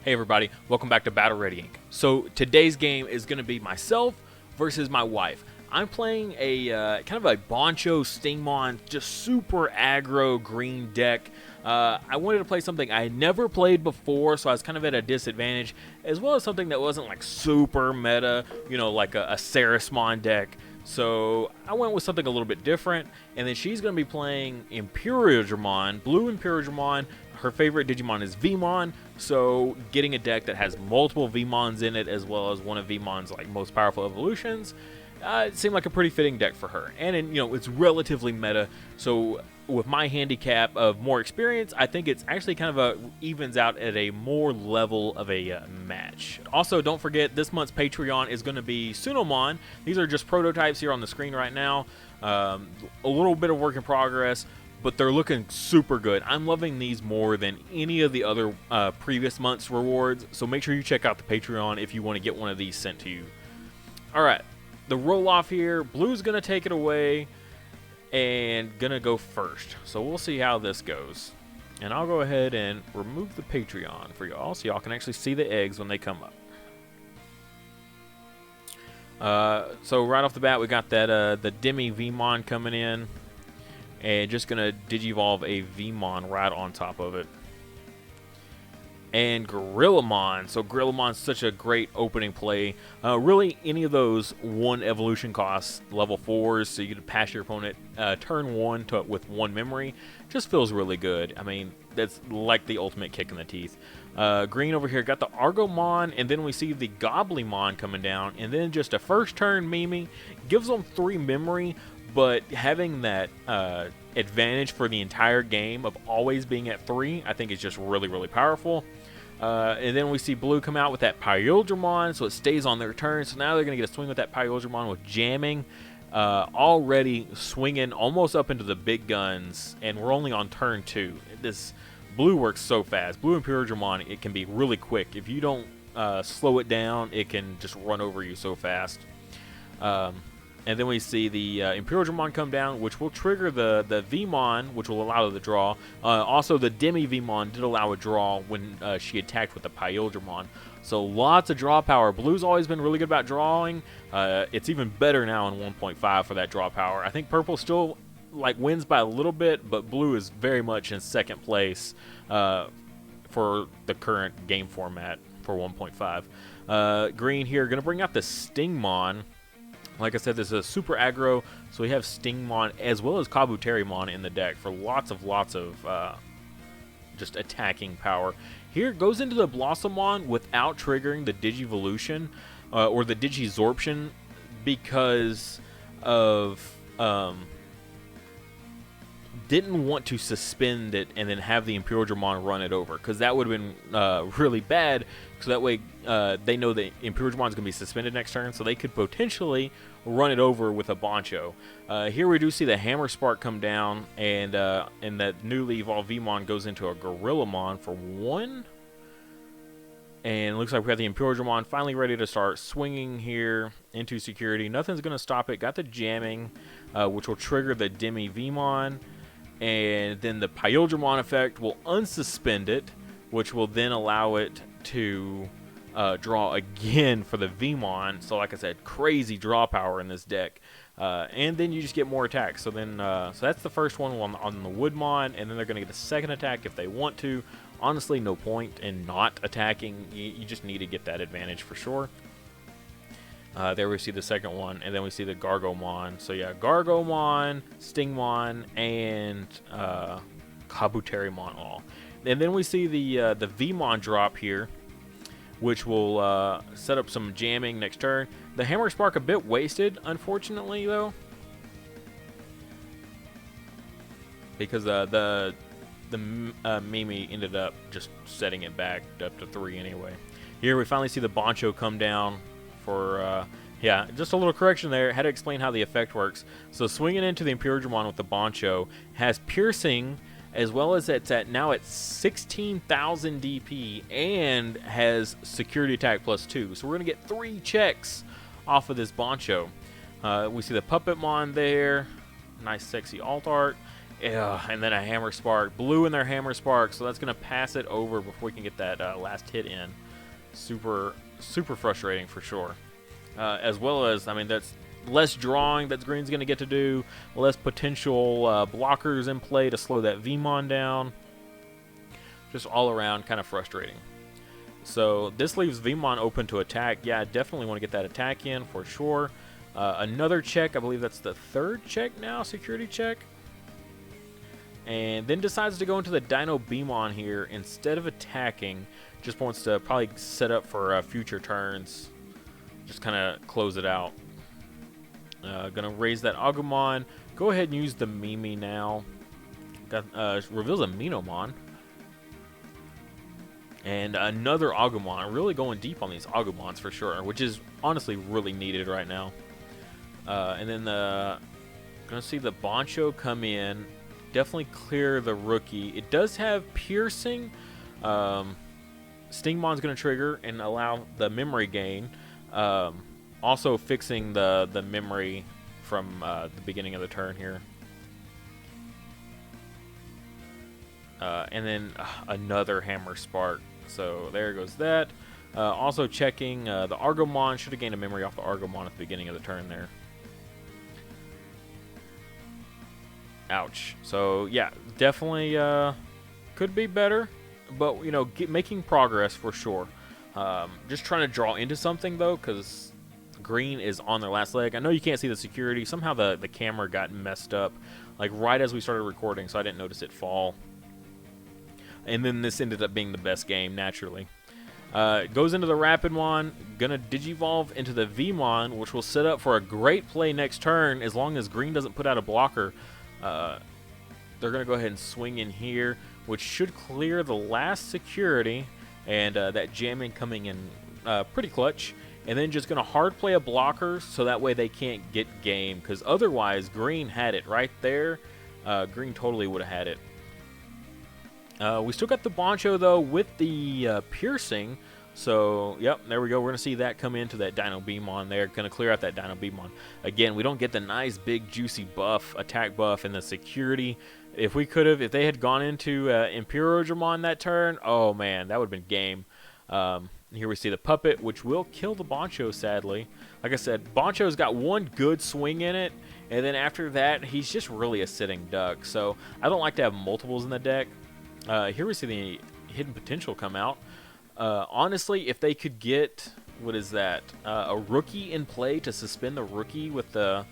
Hey everybody, welcome back to Battle Ready Inc. So today's game is going to be myself versus my wife. I'm playing a kind of a Boncho Stingmon, just super aggro green deck. I wanted to play something I had never played before, so I was kind of at a disadvantage, as well as something that wasn't like super meta, you know, like a Sarismon deck. So I went with something a little bit different, and then she's going to be playing Imperialdramon, Blue Imperialdramon. Her favorite Digimon is Vmon, so getting a deck that has multiple Vmons in it, as well as one of Vmon's like most powerful evolutions, it seemed like a pretty fitting deck for her. And it's relatively meta, so with my handicap of more experience, I think it's actually kind of evens out at a more level of a match. Also, don't forget, this month's Patreon is going to be Sunomon. These are just prototypes here on the screen right now. A little bit of work in progress, but they're looking super good. I'm loving these more than any of the other previous month's rewards, so make sure you check out the Patreon if you want to get one of these sent to you. Alright, the roll-off here, Blue's going to take it away and going to go first. So we'll see how this goes. And I'll go ahead and remove the Patreon for y'all so y'all can actually see the eggs when they come up. So right off the bat, we got that the Demi Vmon coming in. And just going to Digivolve a Vmon right on top of it. And Gorillamon. So Gorillamon's such a great opening play. Really, any of those one evolution costs, level 4s, so you can pass your opponent turn 1 with 1 memory. Just feels really good. I mean, that's like the ultimate kick in the teeth. Green over here got the Argomon, and then we see the Goblymon coming down. And then just a first turn Mimi. Gives them 3 memory, but having that advantage for the entire game of always being at 3, I think is just really, really powerful. And then we see Blue come out with that Pyldramon, so it stays on their turn. So now they're going to get a swing with that Pyldramon with jamming. Already swinging almost up into the big guns, and we're only on turn 2. This Blue works so fast. Blue Imperialdramon, it can be really quick. If you don't slow it down, it can just run over you so fast. And then we see the Imperialdramon come down, which will trigger the Vmon, which will allow the draw. Also, the Demi Vmon did allow a draw when she attacked with the Pyldramon. So lots of draw power. Blue's always been really good about drawing. It's even better now in 1.5 for that draw power. I think Purple still wins by a little bit, but Blue is very much in second place for the current game format for 1.5. Green here going to bring out the Stingmon. Like I said, this is a super aggro, so we have Stingmon as well as Kabuterimon in the deck for lots of just attacking power. Here goes into the Blossomon without triggering the Digivolution or the Digizorption because of didn't want to suspend it and then have the Imperialdramon run it over, because that would have been really bad, because that way they know that Imperialdramon is going to be suspended next turn, so they could potentially run it over with a Boncho. Here we do see the Hammer Spark come down, and that newly evolved Vmon goes into a Gorillamon for 1. And it looks like we got the Imperialdramon finally ready to start swinging here into security. Nothing's going to stop it. Got the jamming, which will trigger the Demi Vmon. And then the Pyldramon effect will unsuspend it, which will then allow it to draw again for the Vmon. So like I said, crazy draw power in this deck. And then you just get more attacks. So then, so that's the first one on the Woodmon, and then they're going to get a second attack if they want to. Honestly, no point in not attacking. You just need to get that advantage for sure. There we see the second one, and then we see the Gargomon. So yeah, Gargomon, Stingmon, and Kabuterimon all. And then we see the Vmon drop here, which will set up some jamming next turn. The Hammer Spark a bit wasted, unfortunately, though, because the Mimi ended up just setting it back up to 3 anyway. Here we finally see the Boncho come down for, yeah, just a little correction there. Had to explain how the effect works. So swinging into the Imperialdramon with the Boncho has piercing, as well as it's now at 16,000 DP and has security attack +2. So we're going to get 3 checks off of this Boncho. We see the Puppetmon there. Nice sexy alt art. Yeah, and then a Hammer Spark. Blue in their Hammer Spark, so that's going to pass it over before we can get that last hit in. Super frustrating for sure. As well as, I mean, that's less drawing that green's going to get to do, less potential blockers in play to slow that Vmon down. Just all around kind of frustrating. So this leaves Vmon open to attack. Yeah, I definitely want to get that attack in for sure. Another check, I believe that's the third check now, security check. And then decides to go into the Dino Beamon here instead of attacking. Just wants to probably set up for future turns. Just kind of close it out. Gonna raise that Agumon. Go ahead and use the Mimi now. Reveals a Minomon. And another Agumon. Really going deep on these Agumons for sure, which is honestly really needed right now. And then gonna see the Boncho come in. Definitely clear the rookie. It does have piercing. Stingmon's going to trigger and allow the memory gain. Also fixing the memory from the beginning of the turn here. And then another Hammer Spark. So there goes that. Also checking the Argomon. Should have gained a memory off the Argomon at the beginning of the turn there. Ouch. So yeah, definitely could be better, but you know, making progress for sure. Just trying to draw into something though, because green is on their last leg. I know you can't see the security. Somehow the camera got messed up, like right as we started recording, so I didn't notice it fall. And then this ended up being the best game naturally. Goes into the Rapidmon, gonna Digivolve into the Vmon, which will set up for a great play next turn as long as green doesn't put out a blocker. They're going to go ahead and swing in here, which should clear the last security, and that jamming coming in pretty clutch. And then just going to hard play a blocker so that way they can't get game, because otherwise green had it right there. Green totally would have had it. We still got the Boncho, though, with the piercing. So, yep, there we go. We're going to see that come into that Dino Beamon there. Going to clear out that Dino Beamon. Again, we don't get the nice, big, juicy buff, attack buff, and the security. If we could have, if they had gone into Imperiodramon that turn, oh, man, that would have been game. Here we see the Puppet, which will kill the Boncho, sadly. Like I said, Boncho's got one good swing in it, and then after that, he's just really a sitting duck. So, I don't like to have multiples in the deck. Here we see the Hidden Potential come out. Honestly, if they could get, what is that, a rookie in play to suspend the rookie with the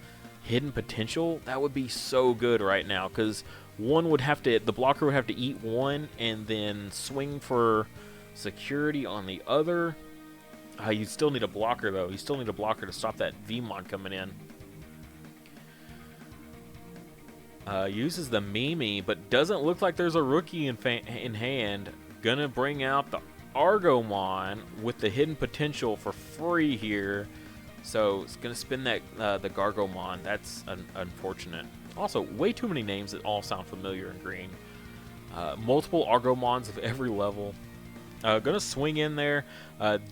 Hidden Potential, that would be so good right now, because one would have to, the blocker would have to eat one and then swing for security on the other. You still need a blocker, though. You still need a blocker to stop that Vmon coming in. Uses the Mimi, but doesn't look like there's a rookie in hand. Gonna bring out the Argomon with the Hidden Potential for free here. So it's going to spin that the Gargomon. That's unfortunate. Also, way too many names that all sound familiar in green. Multiple Argomons of every level. Going to swing in there.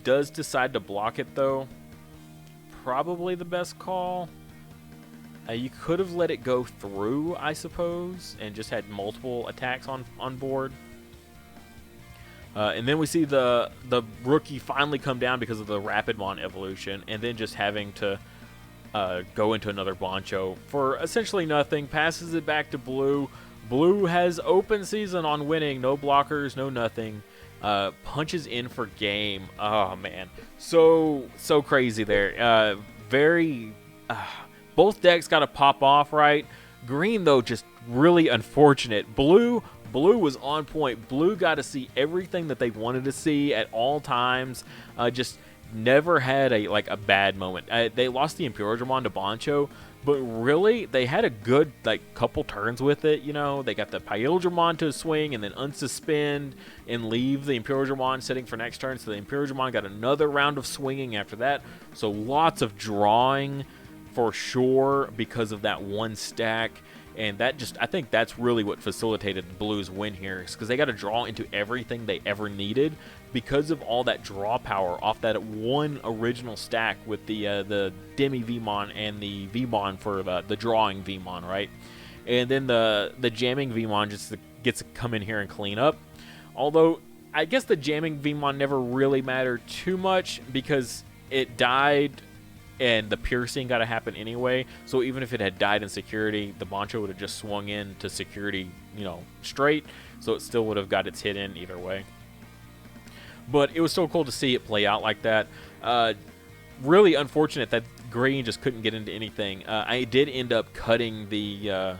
Does decide to block it, though. Probably the best call. You could have let it go through, I suppose, and just had multiple attacks on board. And then we see the rookie finally come down because of the Rapidmon evolution, and then just having to go into another Boncho for essentially nothing. Passes it back to Blue. Blue has open season on winning. No blockers, no nothing. Punches in for game. Oh, man. So crazy there. Both decks got to pop off, right? Green, though, just really unfortunate. Blue was on point. Blue got to see everything that they wanted to see at all times. Just never had a bad moment. They lost the Imperiodramon to Boncho, but really they had a good couple turns with it. You know, they got the Pyildramon to swing and then unsuspend and leave the Imperiodramon sitting for next turn. So the Imperiodramon got another round of swinging after that. So lots of drawing for sure because of that one stack. And that I think that's really what facilitated the Blues' win here, is because they got to draw into everything they ever needed because of all that draw power off that one original stack with the Demi Vmon and the Vmon for the drawing Vmon, right? and then the jamming Vmon just gets to come in here and clean up. Although I guess the jamming Vmon never really mattered too much because it died and the piercing got to happen anyway. So even if it had died in security, the Bancho would have just swung in to security, straight. So it still would have got its hit in either way. But it was so cool to see it play out like that. Really unfortunate that green just couldn't get into anything. I did end up cutting the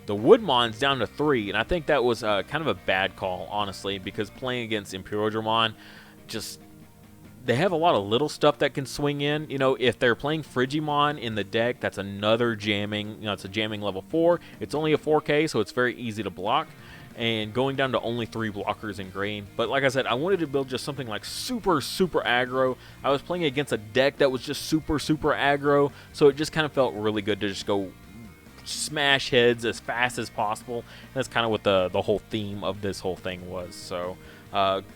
Woodmons down to 3, and I think that was kind of a bad call, honestly, because playing against Imperiodramon, they have a lot of little stuff that can swing in. If they're playing Frigimon in the deck, that's another jamming. It's a jamming level 4. It's only a 4K, so it's very easy to block. And going down to only 3 blockers in green. But like I said, I wanted to build just something like super, super aggro. I was playing against a deck that was just super, super aggro, so it just kind of felt really good to just go smash heads as fast as possible. And that's kind of what the whole theme of this whole thing was. So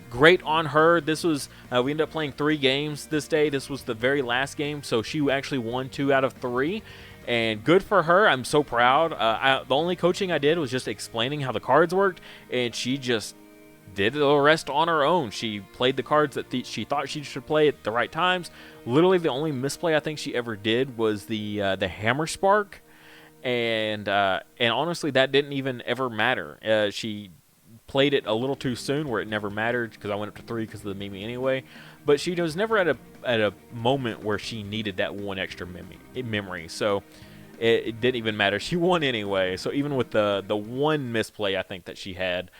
great on her. This was we ended up playing 3 games this day. This was the very last game, so she actually won 2 out of 3. And good for her. I'm so proud. The only coaching I did was just explaining how the cards worked, and she just did the rest on her own. She played the cards that she thought she should play at the right times. Literally, the only misplay I think she ever did was the Hammer Spark, and honestly, that didn't even ever matter. She played it a little too soon, where it never mattered because I went up to 3 because of the Mimi anyway. But she was never at a moment where she needed that one extra memory. So it didn't even matter. She won anyway. So even with the one misplay I think that she had,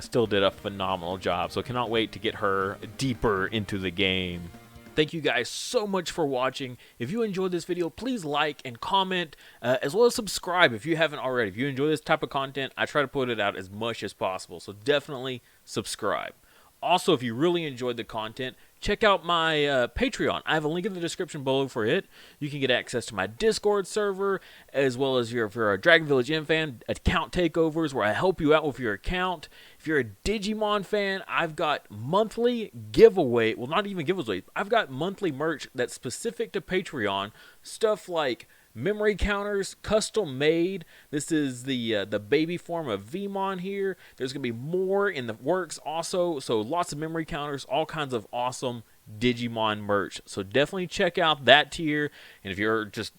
still did a phenomenal job. So cannot wait to get her deeper into the game. Thank you guys so much for watching. If you enjoyed this video, please like and comment, as well as subscribe if you haven't already. If you enjoy this type of content, I try to put it out as much as possible. So definitely subscribe. Also, if you really enjoyed the content, check out my Patreon. I have a link in the description below for it. You can get access to my Discord server, as well as if you're a Dragon Village Inn fan, account takeovers where I help you out with your account. If you're a Digimon fan, I've got monthly giveaway. Well, not even giveaways. I've got monthly merch that's specific to Patreon. Stuff like memory counters, custom made. This is the baby form of Vmon here. There's going to be more in the works also. So lots of memory counters, all kinds of awesome Digimon merch. So definitely check out that tier. And if you're just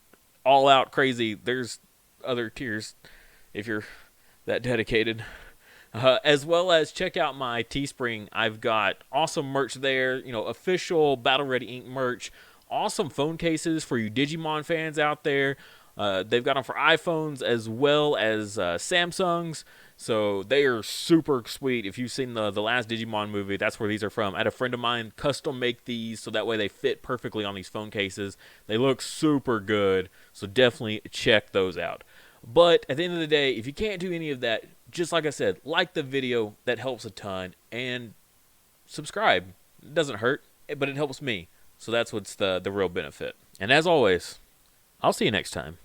all out crazy, there's other tiers if you're that dedicated. As well as check out my Teespring. I've got awesome merch there. Official Battle Ready Ink merch. Awesome phone cases for you Digimon fans out there. They've got them for iPhones as well as Samsungs. So they are super sweet. If you've seen the last Digimon movie, that's where these are from. I had a friend of mine custom make these so that way they fit perfectly on these phone cases. They look super good. So definitely check those out. But at the end of the day, if you can't do any of that, just like I said, like the video. That helps a ton. And subscribe. It doesn't hurt, but it helps me. So that's what's the real benefit. And as always, I'll see you next time.